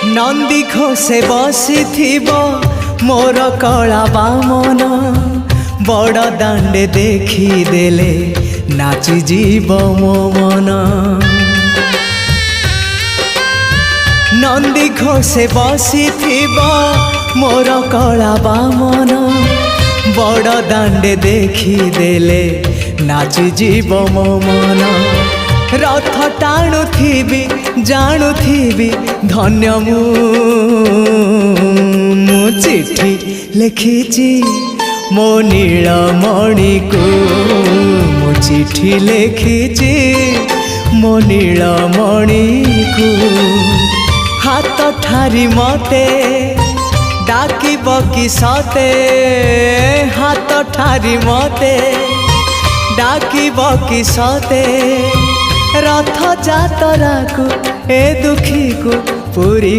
नंदी घोषे बसी मोर कला बामन बड़ दांडे देखी देले नाची जीव मो मन। नंदी घोषे बसी मोर कला बामन बड़ दांडे देखी देले नाची जीव मो मन। रथ टाणुथिबी जाणुथिबी धन्य मु चिठी लिखिची मो नीलमणि को मु चिठी लिखिची मो नीलमणि को। हाथ ठारी मते डाकिब कि सते हाथ ठारी मते डाकिब कि सते रथ जातरा को ए दुखी को पूरी